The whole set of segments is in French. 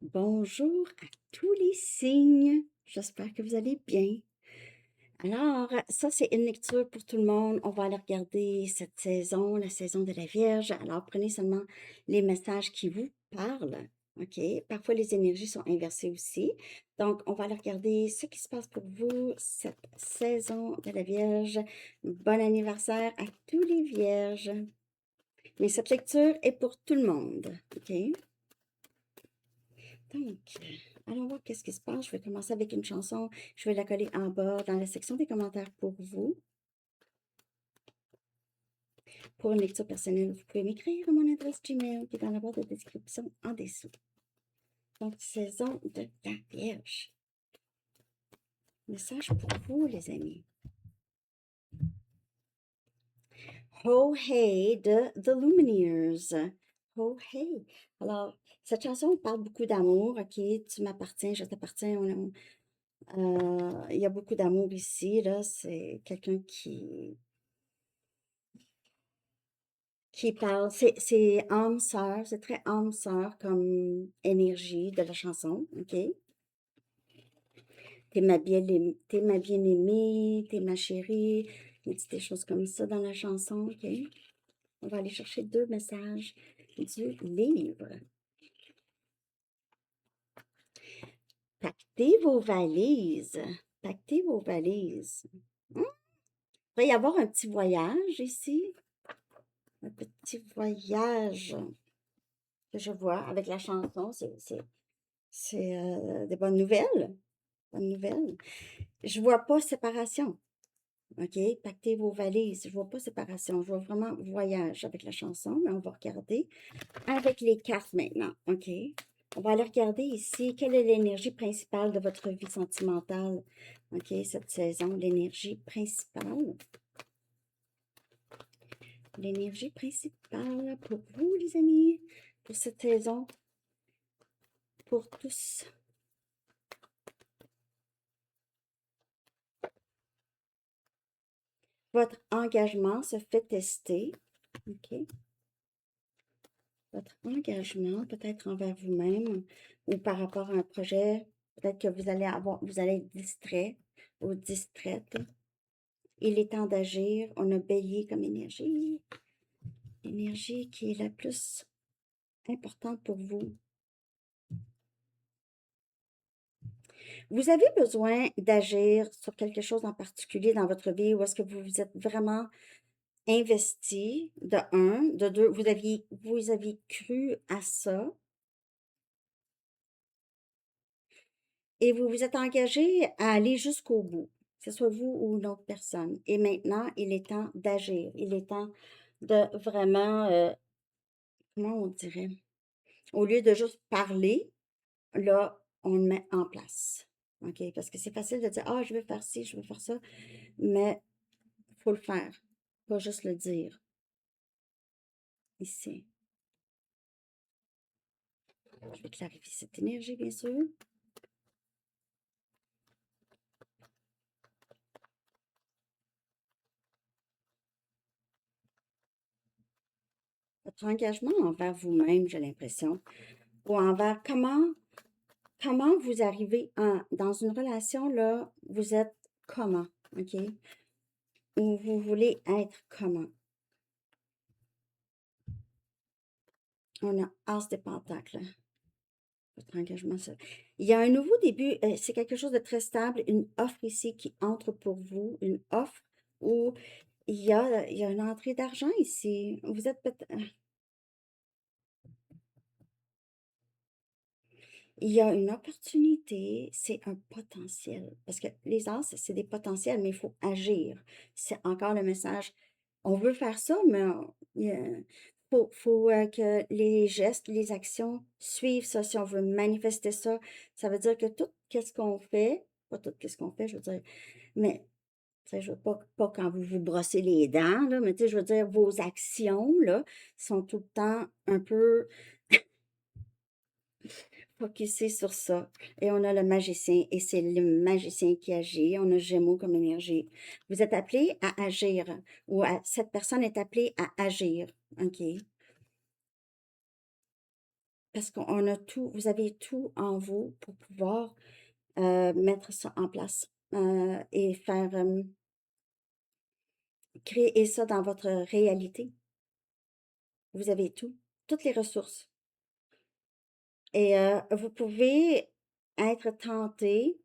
Bonjour à tous les signes. J'espère que vous allez bien. Alors, ça, c'est une lecture pour tout le monde. On va aller regarder cette saison, la saison de la Vierge. Alors, prenez seulement les messages qui vous parlent. OK? Parfois, les énergies sont inversées aussi. Donc, on va aller regarder ce qui se passe pour vous cette saison de la Vierge. Bon anniversaire à tous les Vierges. Mais cette lecture est pour tout le monde. OK? Donc, allons voir qu'est-ce qui se passe. Je vais commencer avec une chanson. Je vais la coller en bas dans la section des commentaires pour vous. Pour une lecture personnelle, vous pouvez m'écrire à mon adresse Gmail qui est dans la barre de description en dessous. Donc, saison de la Vierge. Message pour vous, les amis. Ho Hey de The Lumineers. Ho Hey. Alors, cette chanson parle beaucoup d'amour. OK, tu m'appartiens, je t'appartiens. Il y a beaucoup d'amour ici. Là, c'est quelqu'un qui parle, c'est âme-sœur, c'est très âme-sœur comme énergie de la chanson, OK? T'es ma bien-aimée, t'es ma chérie, il dit des choses comme ça dans la chanson, OK? On va aller chercher deux messages du livre. Pactez vos valises, pactez vos valises. Il va y avoir un petit voyage ici, un petit voyage que je vois avec la chanson, c'est des bonnes nouvelles. Bonne nouvelle. Je vois pas séparation. OK? Pactez vos valises. Je vois pas séparation. Je vois vraiment voyage avec la chanson, mais on va regarder avec les cartes maintenant. OK? On va aller regarder ici quelle est l'énergie principale de votre vie sentimentale. OK? Cette saison, l'énergie principale. L'énergie principale pour vous, les amis, pour cette saison, pour tous. Votre engagement se fait tester. OK? Votre engagement, peut-être envers vous-même ou par rapport à un projet, peut-être que vous allez être distrait ou distraite. Il est temps d'agir. On a Bélier comme énergie. L'énergie qui est la plus importante pour vous. Vous avez besoin d'agir sur quelque chose en particulier dans votre vie ou est-ce que vous vous êtes vraiment investi de un, de deux, vous aviez cru à ça et vous vous êtes engagé à aller jusqu'au bout, que ce soit vous ou une autre personne. Et maintenant, il est temps d'agir. Il est temps de vraiment, comment on dirait, au lieu de juste parler, là, on le met en place. OK? Parce que c'est facile de dire, ah, je veux faire ci, je veux faire ça, mais il faut le faire, pas juste le dire. Ici. Je vais clarifier cette énergie, bien sûr. Votre engagement envers vous-même, j'ai l'impression, ou envers comment vous arrivez dans une relation, là, vous êtes comment, OK? Ou vous voulez être comment? On a As de Pentacle. Votre engagement, ça. Il y a un nouveau début, c'est quelque chose de très stable, une offre ici qui entre pour vous, une offre où il y a une entrée d'argent ici. Vous êtes peut-être... Il y a une opportunité, c'est un potentiel. Parce que les as, c'est des potentiels, mais il faut agir. C'est encore le message. On veut faire ça, mais il faut que les gestes, les actions suivent ça. Si on veut manifester ça, ça veut dire que tout ce qu'on fait, pas tout ce qu'on fait, je veux dire, mais tu sais, je veux pas quand vous vous brossez les dents, là, mais tu sais, je veux dire, vos actions, là, sont tout le temps un peu focusé sur ça. Et on a le magicien, et c'est le magicien qui agit. On a Gémeaux comme énergie. Vous êtes appelé à agir, ou cette personne est appelée à agir. OK? parce qu'on a tout, vous avez tout en vous pour pouvoir mettre ça en place et faire créer ça dans votre réalité. Vous avez tout, toutes les ressources. Et vous pouvez être tenté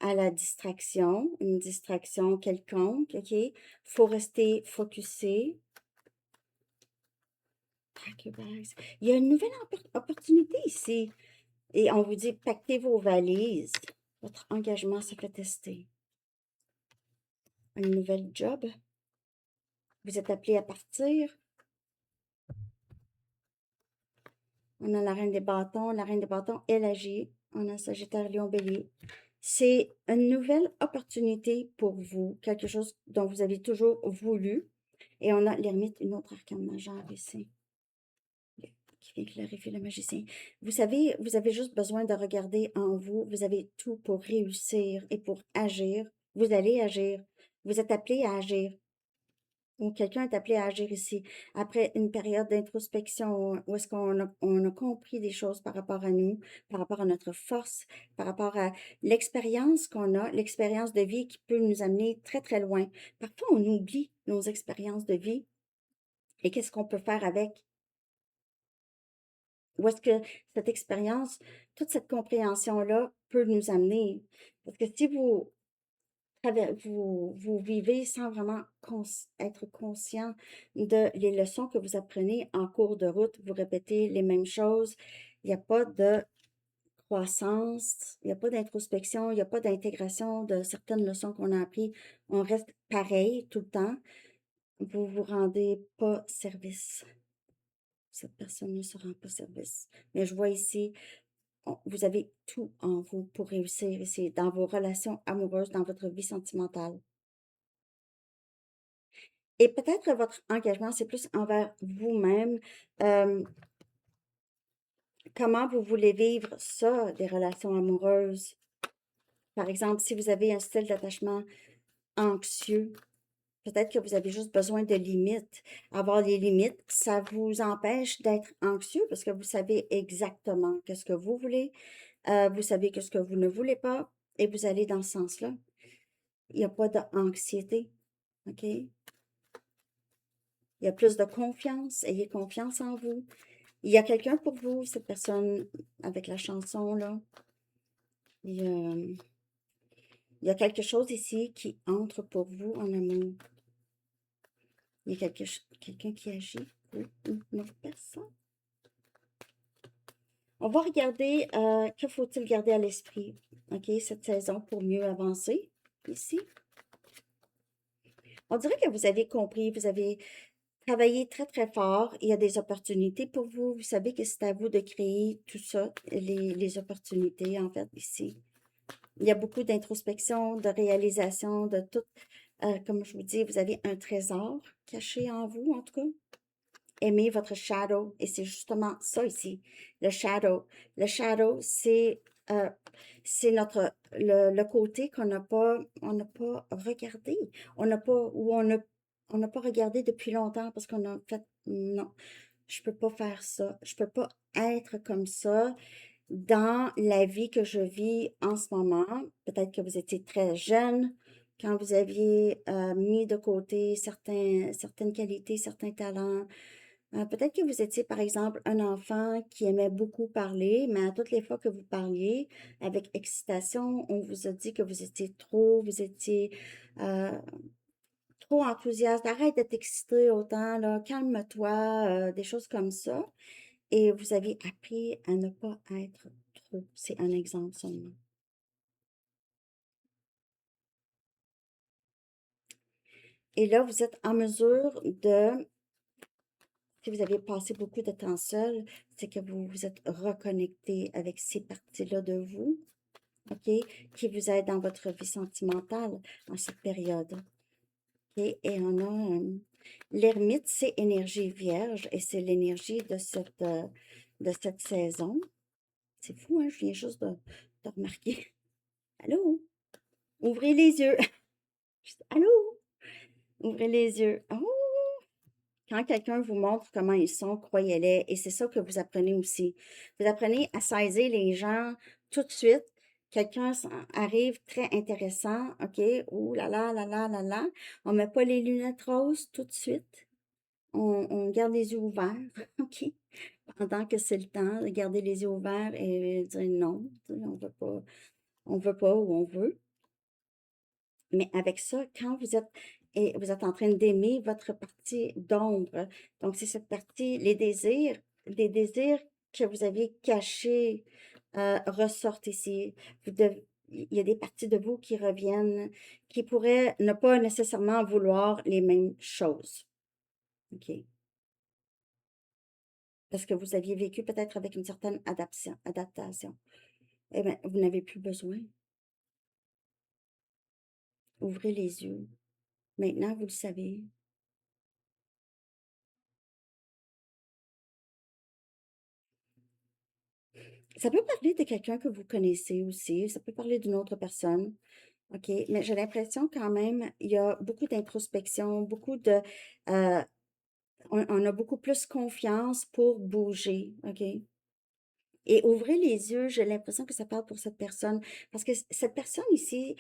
à la distraction, une distraction quelconque, OK? Faut rester focusé. Pack your bags. Il y a une nouvelle opportunité ici. Et on vous dit, pactez vos valises. Votre engagement se fait tester. Une nouvelle job. Vous êtes appelé à partir. On a la reine des bâtons. La reine des bâtons, elle agit. On a Sagittaire, Lion, Bélier. C'est une nouvelle opportunité pour vous, quelque chose dont vous avez toujours voulu. Et on a l'ermite, une autre arcane majeure ici, qui vient clarifier le magicien. Vous savez, vous avez juste besoin de regarder en vous. Vous avez tout pour réussir et pour agir. Vous allez agir. Vous êtes appelé à agir. Ou quelqu'un est appelé à agir ici. Après une période d'introspection où est-ce on a compris des choses par rapport à nous, par rapport à notre force, par rapport à l'expérience qu'on a, l'expérience de vie qui peut nous amener très, très loin. Parfois, on oublie nos expériences de vie et qu'est-ce qu'on peut faire avec. Où est-ce que cette expérience, toute cette compréhension-là peut nous amener. Parce que si vous vivez sans vraiment être conscient de les leçons que vous apprenez en cours de route. Vous répétez les mêmes choses. Il n'y a pas de croissance, il n'y a pas d'introspection, il n'y a pas d'intégration de certaines leçons qu'on a apprises. On reste pareil tout le temps. Vous ne vous rendez pas service. Cette personne ne se rend pas service. Mais je vois ici, vous avez tout en vous pour réussir ici, dans vos relations amoureuses, dans votre vie sentimentale. Et peut-être votre engagement, c'est plus envers vous-même. Comment vous voulez vivre ça, des relations amoureuses? Par exemple, si vous avez un style d'attachement anxieux, peut-être que vous avez juste besoin de limites. Avoir des limites, ça vous empêche d'être anxieux parce que vous savez exactement qu'est-ce que vous voulez, vous savez qu'est-ce que vous ne voulez pas et vous allez dans ce sens-là. Il n'y a pas d'anxiété, OK? Il y a plus de confiance. Ayez confiance en vous. Il y a quelqu'un pour vous, cette personne avec la chanson, là. Il y a quelque chose ici qui entre pour vous en amour. Il y a quelqu'un qui agit pour une autre personne. On va regarder que faut-il garder à l'esprit, OK, cette saison pour mieux avancer ici. On dirait que vous avez compris, vous avez travaillé très, très fort. Il y a des opportunités pour vous. Vous savez que c'est à vous de créer tout ça, les opportunités, en fait, ici. Il y a beaucoup d'introspection, de réalisation, de tout. Comme je vous dis, vous avez un trésor caché en vous, en tout cas. Aimez votre shadow. Et c'est justement ça ici, le shadow. Le shadow, c'est le côté on n'a pas regardé. On n'a pas, ou on n'a pas regardé depuis longtemps parce qu'on a fait, non, je peux pas faire ça. Je peux pas être comme ça dans la vie que je vis en ce moment. Peut-être que vous étiez très jeune quand vous aviez mis de côté certaines qualités, certains talents. Peut-être que vous étiez, par exemple, un enfant qui aimait beaucoup parler, mais à toutes les fois que vous parliez avec excitation, on vous a dit que vous étiez euh, trop enthousiaste. Arrête d'être excité autant, là, calme-toi, des choses comme ça. Et vous avez appris à ne pas être trop. C'est un exemple seulement. Et là, vous êtes en mesure de, si vous avez passé beaucoup de temps seul, c'est que vous vous êtes reconnecté avec ces parties-là de vous, OK, qui vous aident dans votre vie sentimentale en cette période. OK, et on a l'ermite, c'est énergie vierge et c'est l'énergie de cette saison. C'est fou, hein, je viens juste de remarquer. Allô? Ouvrez les yeux. Allô? Ouvrez les yeux. Oh! quand quelqu'un vous montre comment ils sont, croyez-les, et c'est ça que vous apprenez aussi. Vous apprenez à saisir les gens tout de suite. Quelqu'un arrive très intéressant, OK? Ouh là là là là là là. On met pas les lunettes roses tout de suite. On garde les yeux ouverts, OK? Pendant que c'est le temps de garder les yeux ouverts et dire non, on veut pas ou on veut. Mais avec ça, quand vous êtes en train d'aimer votre partie d'ombre, donc c'est cette partie, les désirs que vous aviez cachés ressortent ici. Il y a des parties de vous qui reviennent, qui pourraient ne pas nécessairement vouloir les mêmes choses. OK? Parce que vous aviez vécu peut-être avec une certaine adaptation. Eh bien, vous n'avez plus besoin. Ouvrez les yeux. Maintenant, vous le savez. Ça peut parler de quelqu'un que vous connaissez aussi, ça peut parler d'une autre personne, OK? Mais j'ai l'impression quand même, il y a beaucoup d'introspection, euh, on a beaucoup plus confiance pour bouger, OK? Et ouvrez les yeux, j'ai l'impression que ça parle pour cette personne. Parce que cette personne ici,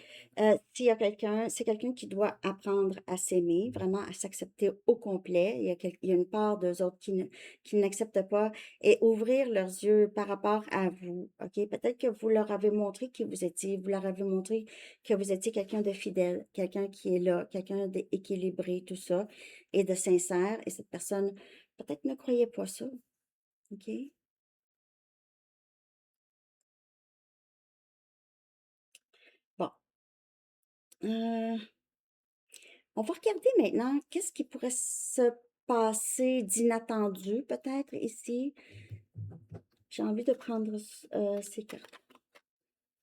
s'il y a quelqu'un, c'est quelqu'un qui doit apprendre à s'aimer, vraiment à s'accepter au complet. Il y a une part d'eux autres qui n'acceptent pas et ouvrir leurs yeux par rapport à vous. OK? Peut-être que vous leur avez montré qui vous étiez, vous leur avez montré que vous étiez quelqu'un de fidèle, quelqu'un qui est là, quelqu'un d'équilibré, tout ça, et de sincère. Et cette personne, peut-être ne croyait pas ça. OK? Bon. Euh, On va regarder maintenant qu'est-ce qui pourrait se passer d'inattendu peut-être ici. J'ai envie de prendre ces cartes.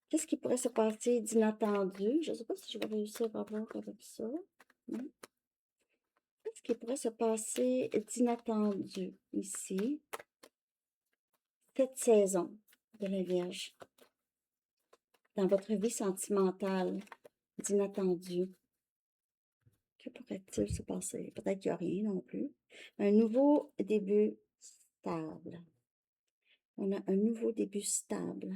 Qu'est-ce qui pourrait se passer d'inattendu? Je ne sais pas si je vais réussir à voir avec ça. Non. Qu'est-ce qui pourrait se passer d'inattendu ici, cette saison de la Vierge, dans votre vie sentimentale, d'inattendu? Que pourrait-il se passer? Peut-être qu'il n'y a rien non plus. Un nouveau début stable. On a un nouveau début stable.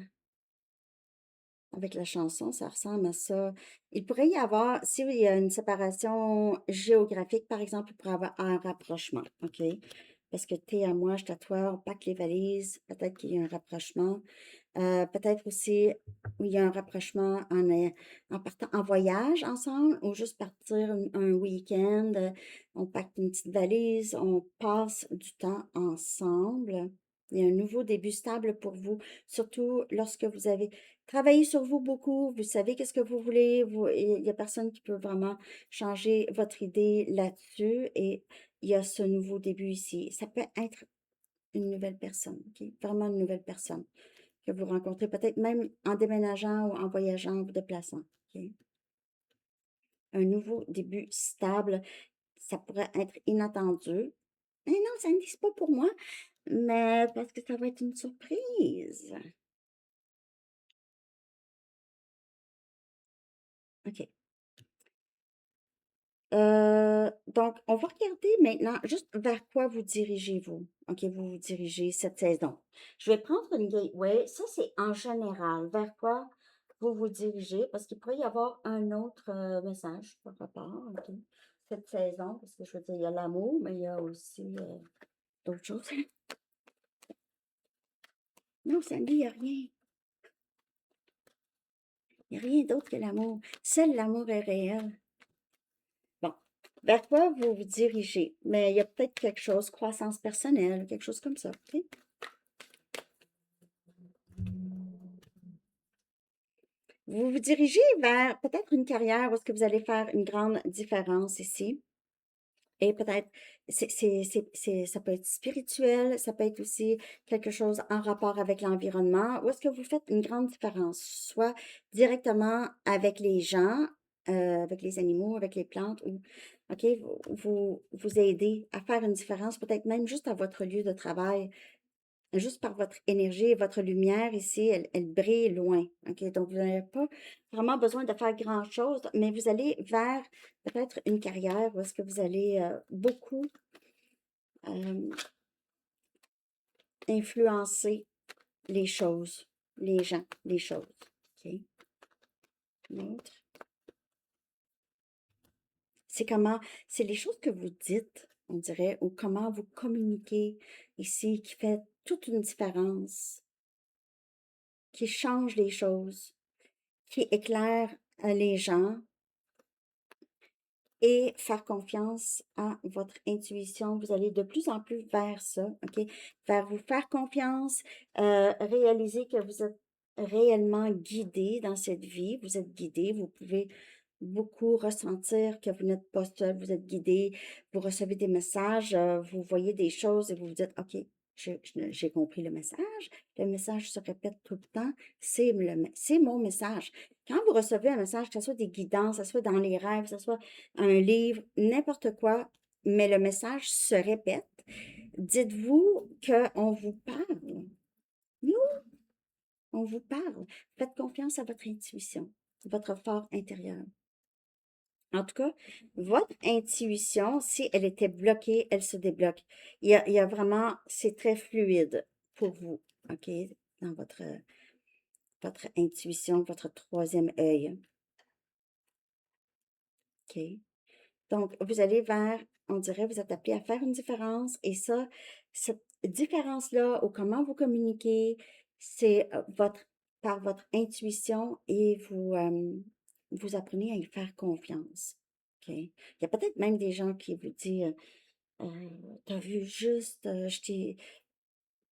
Avec la chanson, ça ressemble à ça. Il pourrait y avoir, s'il y a une séparation géographique, par exemple, il pourrait y avoir un rapprochement, OK? Parce que t'es à moi, je suis à toi, on pack les valises, peut-être qu'il y a un rapprochement. Peut-être aussi où il y a un rapprochement en partant en voyage ensemble ou juste partir un week-end. On pacte une petite valise, on passe du temps ensemble. Il y a un nouveau début stable pour vous, surtout lorsque vous avez travaillé sur vous beaucoup, vous savez qu'est-ce que vous voulez, il n'y a personne qui peut vraiment changer votre idée là-dessus et il y a ce nouveau début ici. Ça peut être une nouvelle personne, ok? Vraiment une nouvelle personne que vous rencontrez, peut-être même en déménageant ou en voyageant ou vous déplaçant. Ok? Un nouveau début stable, ça pourrait être inattendu. Mais non, ça ne dit pas pour moi, mais parce que ça va être une surprise. OK. Donc, on va regarder maintenant juste vers quoi vous dirigez-vous. OK, vous vous dirigez cette saison. Je vais prendre une gateway. Ça, c'est en général. Vers quoi vous vous dirigez? Parce qu'il pourrait y avoir un autre message par rapport, OK, cette saison. Parce que je veux dire, il y a l'amour, mais il y a aussi d'autres choses. Non, Sandy, il n'y a rien. Il n'y a rien d'autre que l'amour. Seul l'amour est réel. Bon, vers quoi vous vous dirigez? Mais il y a peut-être quelque chose, croissance personnelle, quelque chose comme ça, OK? Vous vous dirigez vers peut-être une carrière où est-ce que vous allez faire une grande différence ici. Et peut-être, ça peut être spirituel, ça peut être aussi quelque chose en rapport avec l'environnement. Où est-ce que vous faites une grande différence, soit directement avec les gens, avec les animaux, avec les plantes, ou, OK, vous aidez à faire une différence, peut-être même juste à votre lieu de travail. Juste par votre énergie et votre lumière ici, elle brille loin. OK? Donc, vous n'avez pas vraiment besoin de faire grand-chose, mais vous allez vers peut-être une carrière où est-ce que vous allez beaucoup influencer les choses, les gens, les choses. OK? L'autre. C'est les choses que vous dites, on dirait, ou comment vous communiquez ici qui fait toute une différence, qui change les choses, qui éclaire les gens et faire confiance à votre intuition. Vous allez de plus en plus vers ça, OK? Vers vous faire confiance, réaliser que vous êtes réellement guidé dans cette vie. Vous êtes guidé, vous pouvez beaucoup ressentir que vous n'êtes pas seul, vous êtes guidé, vous recevez des messages, vous voyez des choses et vous vous dites, OK, j'ai compris le message se répète tout le temps, c'est mon message. Quand vous recevez un message, que ce soit des guidances, que ce soit dans les rêves, que ce soit un livre, n'importe quoi, mais le message se répète, dites-vous qu'on vous parle. Nous, on vous parle. Faites confiance à votre intuition, votre fort intérieur. En tout cas, votre intuition, si elle était bloquée, elle se débloque. Il y a vraiment, c'est très fluide pour vous, OK, dans votre intuition, votre troisième œil, OK? Donc, vous allez vers, on dirait, vous êtes appelé à faire une différence et ça, cette différence-là, ou comment vous communiquez, c'est par votre intuition et vous apprenez à y faire confiance, OK? Il y a peut-être même des gens qui vous disent, t'as vu juste,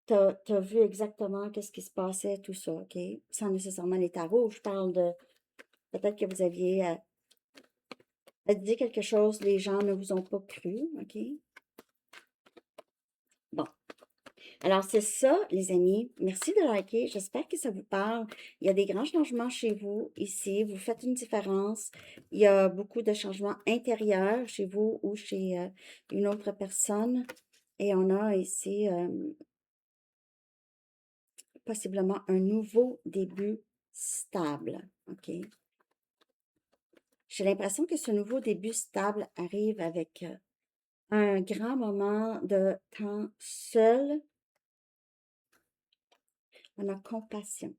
t'as vu exactement qu'est-ce qui se passait, tout ça, OK? Sans nécessairement les tarots, je parle de, peut-être que vous aviez dit quelque chose, les gens ne vous ont pas cru, OK? Bon. Alors, c'est ça, les amis. Merci de liker. J'espère que ça vous parle. Il y a des grands changements chez vous, ici. Vous faites une différence. Il y a beaucoup de changements intérieurs chez vous ou chez une autre personne. Et on a ici possiblement un nouveau début stable, OK? J'ai l'impression que ce nouveau début stable arrive avec un grand moment de temps seul. On a compassion.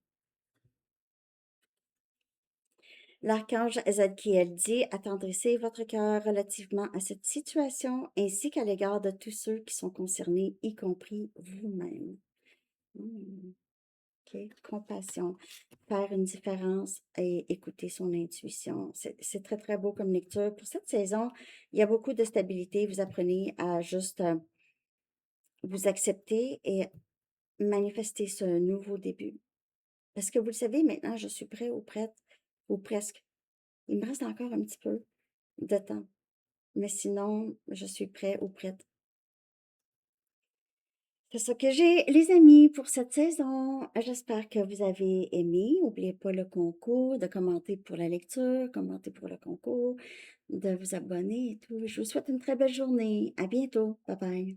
L'archange Zadkiel dit, attendrissez votre cœur relativement à cette situation ainsi qu'à l'égard de tous ceux qui sont concernés, y compris vous-même. OK, compassion, faire une différence et écouter son intuition. C'est très, très beau comme lecture. Pour cette saison, il y a beaucoup de stabilité. Vous apprenez à juste vous accepter et manifester ce nouveau début. Parce que vous le savez, maintenant, je suis prêt ou prête, ou presque. Il me reste encore un petit peu de temps. Mais sinon, je suis prêt ou prête. C'est ça que j'ai, les amis, pour cette saison. J'espère que vous avez aimé. N'oubliez pas le concours, de commenter pour la lecture, commenter pour le concours, de vous abonner et tout. Je vous souhaite une très belle journée. À bientôt. Bye bye.